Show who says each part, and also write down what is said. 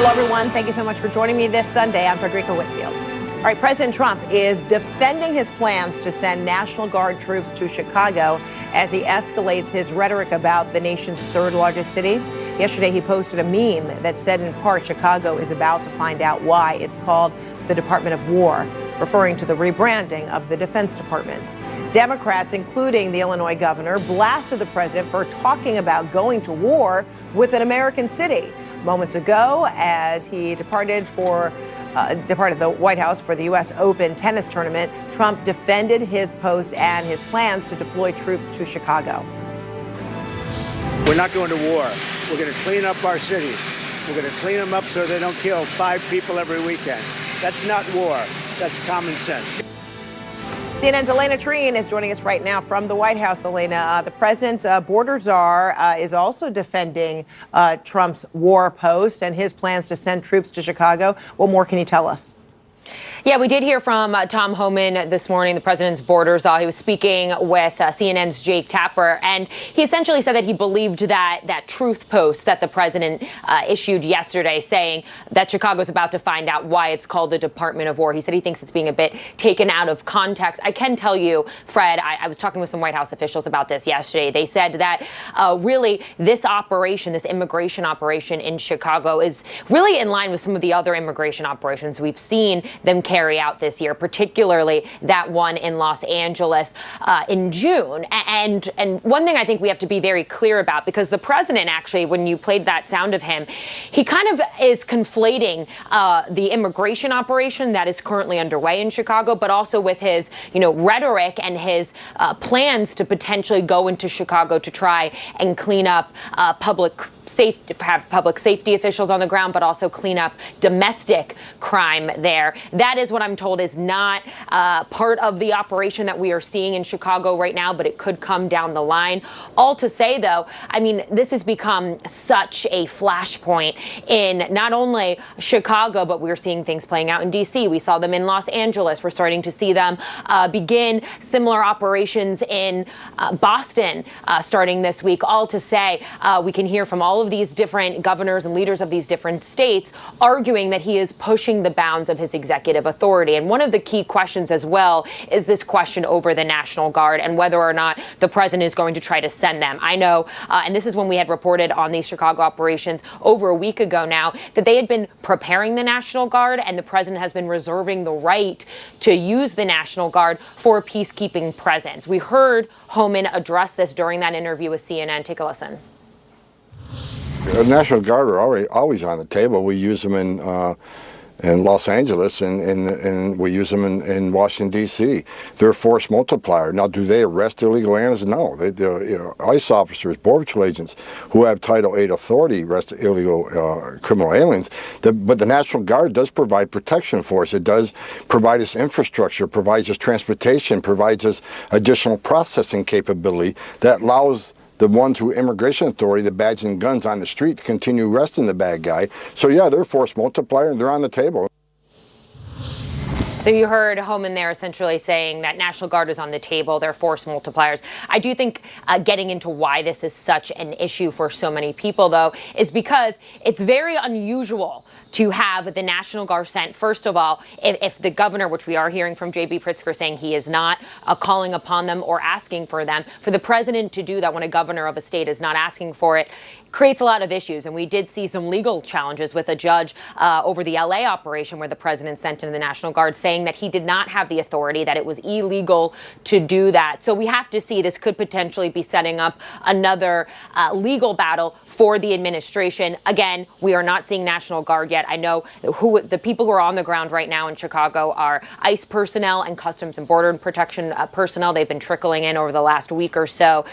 Speaker 1: Hello, everyone. Thank you so much for joining me this Sunday. I'm Frederica Whitfield. All right, President Trump is defending his plans to send National Guard troops to Chicago as he escalates his rhetoric about the nation's third largest city. Yesterday, he posted a meme that said, in part, Chicago is about to find out why it's called the Department of War, referring to the rebranding of the Defense Department. Democrats, including the Illinois governor, blasted the president for talking about going to war with an American city. Moments ago, as he departed the White House for the U.S. Open tennis tournament, Trump defended his post and his plans to deploy troops to Chicago.
Speaker 2: We're not going to war. We're going to clean up our cities. We're going to clean them up so they don't kill 5 people every weekend. That's not war. That's common sense.
Speaker 1: CNN's Elena Treen is joining us right now from the White House. Elena, the president's border czar is also defending Trump's war post and his plans to send troops to Chicago. What more can you tell us?
Speaker 3: Yeah, we did hear from Tom Homan this morning, the president's border czar. He was speaking with CNN's Jake Tapper, and he essentially said that he believed that truth post that the president issued yesterday, saying that Chicago's about to find out why it's called the Department of War. He said he thinks it's being a bit taken out of context. I can tell you, Fred, I was talking with some White House officials about this yesterday. They said that really this operation, this immigration operation in Chicago, is really in line with some of the other immigration operations we've seen them carry out this year, particularly that one in Los Angeles in June. And one thing I think we have to be very clear about, because the president actually, when you played that sound of him, he kind of is conflating the immigration operation that is currently underway in Chicago, but also with his, rhetoric and his plans to potentially go into Chicago to try and clean up have public safety officials on the ground, but also clean up domestic crime there. That is what I'm told is not part of the operation that we are seeing in Chicago right now, but it could come down the line. All to say, though, this has become such a flashpoint in not only Chicago, but we're seeing things playing out in D.C. We saw them in Los Angeles. We're starting to see them begin similar operations in Boston starting this week. All to say, we can hear from all of these different governors and leaders of these different states arguing that he is pushing the bounds of his executive authority. And one of the key questions as well is this question over the National Guard and whether or not the president is going to try to send them. I know, and this is when we had reported on these Chicago operations over a week ago now, that they had been preparing the National Guard, and the president has been reserving the right to use the National Guard for a peacekeeping presence. We heard Homan address this during that interview with CNN. Take a listen.
Speaker 4: The National Guard are always on the table. We use them in Los Angeles, and we use them in Washington, D.C. They're a force multiplier. Now, do they arrest illegal aliens? No. They're ICE officers, Border Patrol agents who have Title VIII authority arrest illegal criminal aliens. But the National Guard does provide protection for us. It does provide us infrastructure, provides us transportation, provides us additional processing capability that allows the ones who immigration authority, the badge and guns on the street, to continue arresting the bad guy. So yeah, they're a force multiplier and they're on the table.
Speaker 3: So you heard Homan there essentially saying that National Guard is on the table, they're force multipliers. I do think getting into why this is such an issue for so many people, though, is because it's very unusual to have the National Guard sent. First of all, if the governor, which we are hearing from J.B. Pritzker saying he is not calling upon them or asking for them, for the president to do that when a governor of a state is not asking for it, creates a lot of issues. And we did see some legal challenges with a judge over the L.A. operation where the president sent in the National Guard, saying that he did not have the authority, that it was illegal to do that. So we have to see, this could potentially be setting up another legal battle for the administration. Again, we are not seeing National Guard yet. I know the people who are on the ground right now in Chicago are ICE personnel and Customs and Border Protection personnel. They've been trickling in over the last week or so.